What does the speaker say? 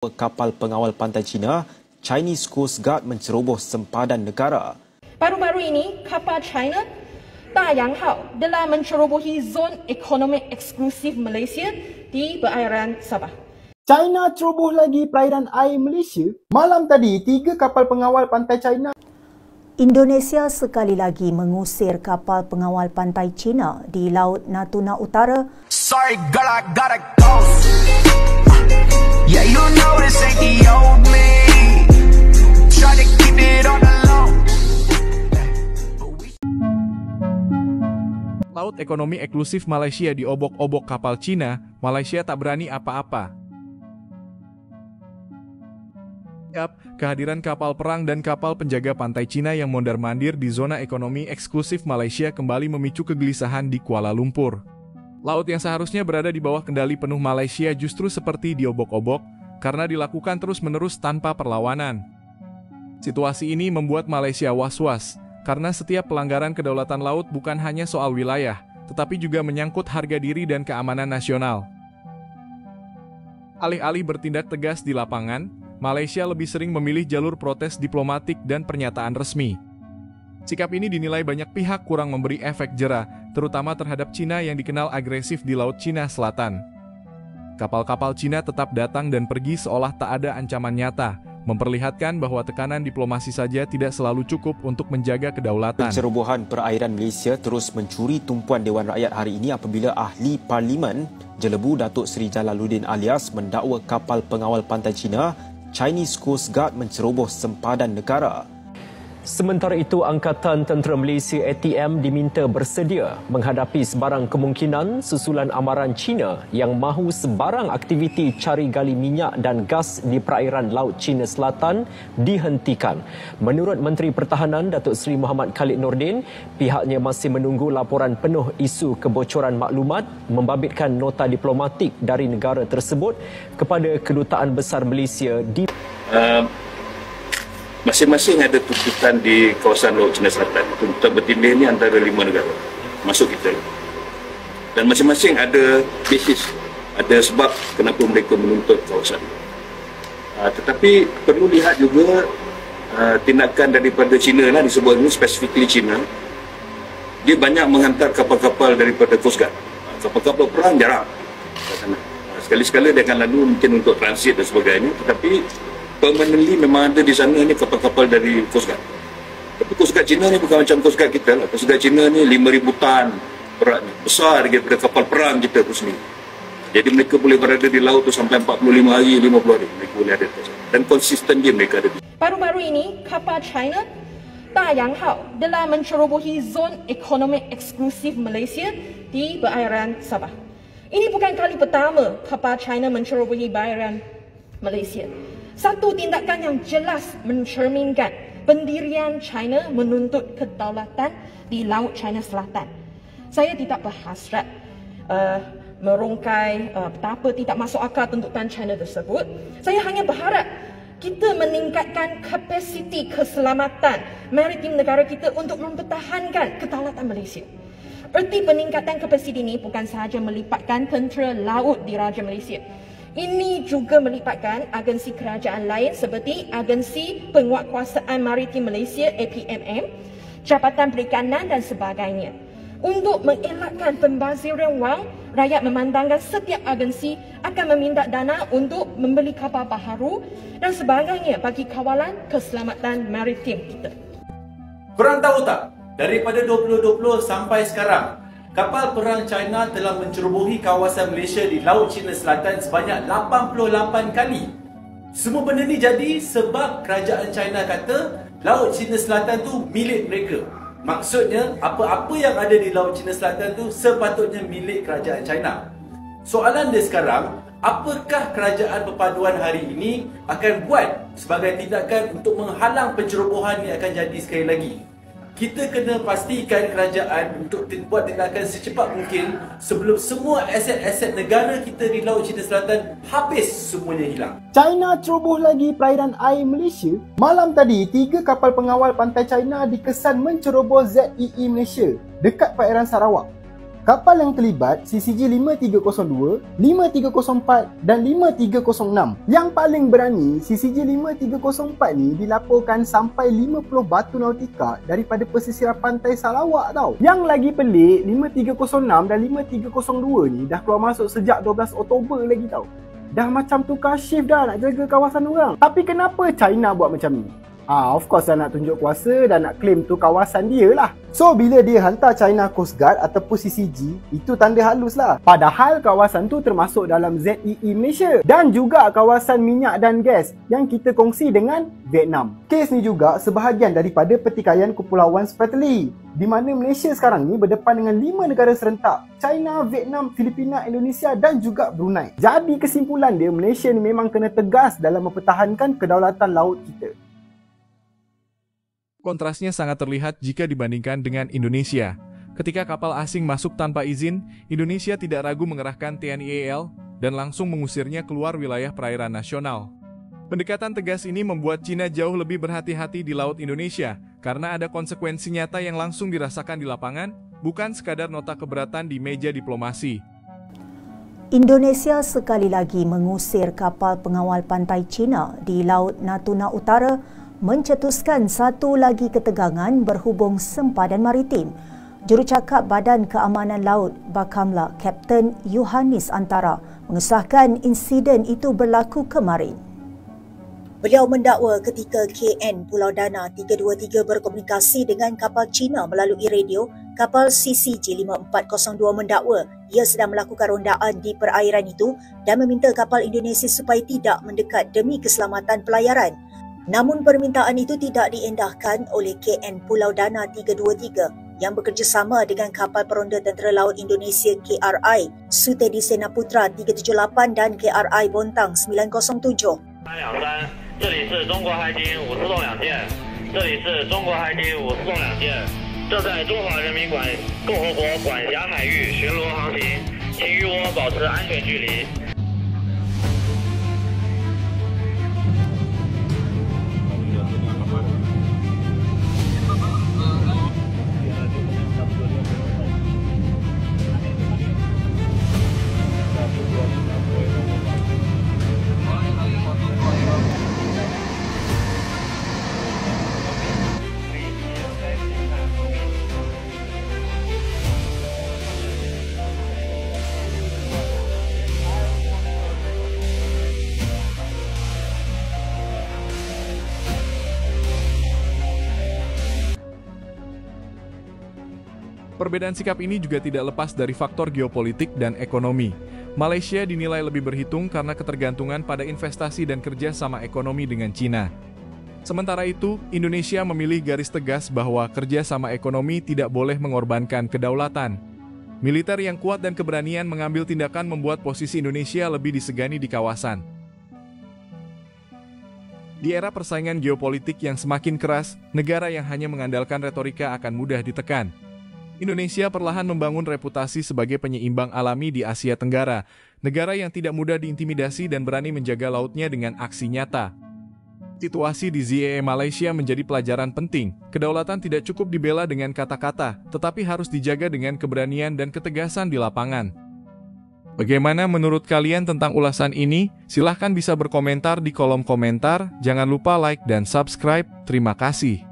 Kapal pengawal pantai China, Chinese Coast Guard menceroboh sempadan negara. Baru-baru ini, kapal China Dayang Hao telah mencerobohi zon ekonomi eksklusif Malaysia di perairan Sabah. China ceroboh lagi perairan air Malaysia. Malam tadi, 3 kapal pengawal pantai China. Indonesia sekali lagi mengusir kapal pengawal pantai China di Laut Natuna Utara. Sorry girl, I gotta go. Yeah, you know this ain't the old me. Try to keep it on the low. Laut ekonomi eksklusif Malaysia diobok-obok kapal Cina, Malaysia tak berani apa-apa. Kehadiran kapal perang dan kapal penjaga pantai Cina yang mondar-mandir di zona ekonomi eksklusif Malaysia kembali memicu kegelisahan di Kuala Lumpur. Laut yang seharusnya berada di bawah kendali penuh Malaysia justru seperti diobok-obok karena dilakukan terus-menerus tanpa perlawanan. Situasi ini membuat Malaysia was-was karena setiap pelanggaran kedaulatan laut bukan hanya soal wilayah, tetapi juga menyangkut harga diri dan keamanan nasional. Alih-alih bertindak tegas di lapangan, Malaysia lebih sering memilih jalur protes diplomatik dan pernyataan resmi. Sikap ini dinilai banyak pihak kurang memberi efek jera, terutama terhadap Cina yang dikenal agresif di Laut Cina Selatan. Kapal-kapal Cina tetap datang dan pergi seolah tak ada ancaman nyata, memperlihatkan bahwa tekanan diplomasi saja tidak selalu cukup untuk menjaga kedaulatan. Pencerobohan perairan Malaysia terus mencuri tumpuan Dewan Rakyat hari ini apabila ahli Parlimen Jelebu Datuk Seri Jalaluddin Alias mendakwa kapal pengawal pantai China, Chinese Coast Guard menceroboh sempadan negara. Sementara itu, Angkatan Tentera Malaysia ATM diminta bersedia menghadapi sebarang kemungkinan susulan amaran China yang mahu sebarang aktiviti cari gali minyak dan gas di perairan Laut Cina Selatan dihentikan. Menurut Menteri Pertahanan Datuk Seri Muhammad Khalid Nordin, pihaknya masih menunggu laporan penuh isu kebocoran maklumat membabitkan nota diplomatik dari negara tersebut kepada Kedutaan Besar Malaysia di masing-masing ada tuntutan di kawasan Laut Cina Selatan. Tuntutan bertindih ini antara 5 negara masuk kita. Dan masing-masing ada basis, ada sebab kenapa mereka menuntut kawasan. Tetapi perlu lihat juga tindakan daripada China lah, disebut ini specifically China. Dia banyak menghantar kapal-kapal daripada Coast Guard. Kapal-kapal perang jarang. Sekali-sekala dia akan lalu mungkin untuk transit dan sebagainya. Tetapi permanently memang ada di sana ni kapal-kapal dari Coast Guard. Tapi Coast Guard China ni bukan macam Coast Guard kita lah. Coast Guard China ni 5,000 tan beratnya. Besar daripada kapal perang kita tu sendiri. Jadi mereka boleh berada di laut tu sampai 45 hari, 50 hari. Mereka boleh ada. Dan konsisten dia mereka ada. Baru-baru ini, kapal China Dayang Hao telah mencerobohi zon ekonomi eksklusif Malaysia di perairan Sabah. Ini bukan kali pertama kapal China mencerobohi perairan Malaysia. Satu tindakan yang jelas mencerminkan pendirian China menuntut kedaulatan di Laut China Selatan. Saya tidak berhasrat merungkai betapa tidak masuk akal tuntutan China tersebut. Saya hanya berharap kita meningkatkan kapasiti keselamatan maritim negara kita untuk mempertahankan kedaulatan Malaysia. Erti peningkatan kapasiti ini bukan sahaja melibatkan tentera laut di Raja Malaysia. Ini juga melibatkan agensi kerajaan lain seperti Agensi Penguatkuasaan Maritim Malaysia APMM, Jabatan Perikanan dan sebagainya. Untuk mengelakkan pembaziran wang, rakyat memandangkan setiap agensi akan meminta dana untuk membeli kapal baharu dan sebagainya bagi kawalan keselamatan maritim kita. Korang tahu tak, daripada 2020 sampai sekarang, kapal perang China telah mencerobohi kawasan Malaysia di Laut Cina Selatan sebanyak 88 kali. Semua benda ni jadi sebab kerajaan China kata Laut Cina Selatan tu milik mereka. Maksudnya, apa-apa yang ada di Laut Cina Selatan tu sepatutnya milik kerajaan China. Soalan dia sekarang, apakah kerajaan perpaduan hari ini akan buat sebagai tindakan untuk menghalang pencerobohan ni akan jadi sekali lagi? Kita kena pastikan kerajaan untuk buat tindakan secepat mungkin sebelum semua aset-aset negara kita di Laut Cina Selatan habis semuanya hilang. China ceroboh lagi perairan air Malaysia. Malam tadi, 3 kapal pengawal pantai China dikesan menceroboh ZEE Malaysia dekat perairan Sarawak. Kapal yang terlibat CCG 5302, 5304 dan 5306. Yang paling berani, CCG 5304 ni dilaporkan sampai 50 batu nautika daripada pesisir pantai Sarawak tau. Yang lagi pelik, 5306 dan 5302 ni dah keluar masuk sejak 12 Oktober lagi tau. Dah macam tukar shift dah nak jaga kawasan orang. Tapi kenapa China buat macam ni? Of course lah nak tunjuk kuasa dan nak claim tu kawasan dia lah. So bila dia hantar China Coast Guard ataupun CCG, itu tanda halus lah. Padahal kawasan tu termasuk dalam ZEE Malaysia dan juga kawasan minyak dan gas yang kita kongsi dengan Vietnam. Kes ni juga sebahagian daripada pertikaian Kepulauan Spratly, di mana Malaysia sekarang ni berdepan dengan 5 negara serentak: China, Vietnam, Filipina, Indonesia dan juga Brunei. Jadi kesimpulan dia, Malaysia ni memang kena tegas dalam mempertahankan kedaulatan laut kita. Kontrasnya sangat terlihat jika dibandingkan dengan Indonesia. Ketika kapal asing masuk tanpa izin, Indonesia tidak ragu mengerahkan TNI AL dan langsung mengusirnya keluar wilayah perairan nasional. Pendekatan tegas ini membuat China jauh lebih berhati-hati di laut Indonesia karena ada konsekuensi nyata yang langsung dirasakan di lapangan, bukan sekadar nota keberatan di meja diplomasi. Indonesia sekali lagi mengusir kapal pengawal pantai China di Laut Natuna Utara, mencetuskan satu lagi ketegangan berhubung sempadan maritim. Jurucakap Badan Keamanan Laut Bakamla, Kapten Yohanis Antara, mengesahkan insiden itu berlaku kemarin. Beliau mendakwa ketika KN Pulau Dana 323 berkomunikasi dengan kapal China melalui radio, kapal CCG 5402 mendakwa ia sedang melakukan rondaan di perairan itu dan meminta kapal Indonesia supaya tidak mendekat demi keselamatan pelayaran. Namun permintaan itu tidak diendahkan oleh KN Pulau Dana 323 yang bekerjasama dengan kapal peronda Tentera Laut Indonesia KRI Sutedi Sena Putra 378 dan KRI Bontang 907. 这里是中国海警五四洞两舰，这里是中国海警五四洞两舰，正在中华人民共和国管辖海域巡逻航行，请与我保持安全距离。 Perbedaan sikap ini juga tidak lepas dari faktor geopolitik dan ekonomi. Malaysia dinilai lebih berhitung karena ketergantungan pada investasi dan kerjasama ekonomi dengan China. Sementara itu, Indonesia memilih garis tegas bahwa kerjasama ekonomi tidak boleh mengorbankan kedaulatan. Militer yang kuat dan keberanian mengambil tindakan membuat posisi Indonesia lebih disegani di kawasan. Di era persaingan geopolitik yang semakin keras, negara yang hanya mengandalkan retorika akan mudah ditekan. Indonesia perlahan membangun reputasi sebagai penyeimbang alami di Asia Tenggara, negara yang tidak mudah diintimidasi dan berani menjaga lautnya dengan aksi nyata. Situasi di ZEE Malaysia menjadi pelajaran penting. Kedaulatan tidak cukup dibela dengan kata-kata, tetapi harus dijaga dengan keberanian dan ketegasan di lapangan. Bagaimana menurut kalian tentang ulasan ini? Silahkan bisa berkomentar di kolom komentar. Jangan lupa like dan subscribe. Terima kasih.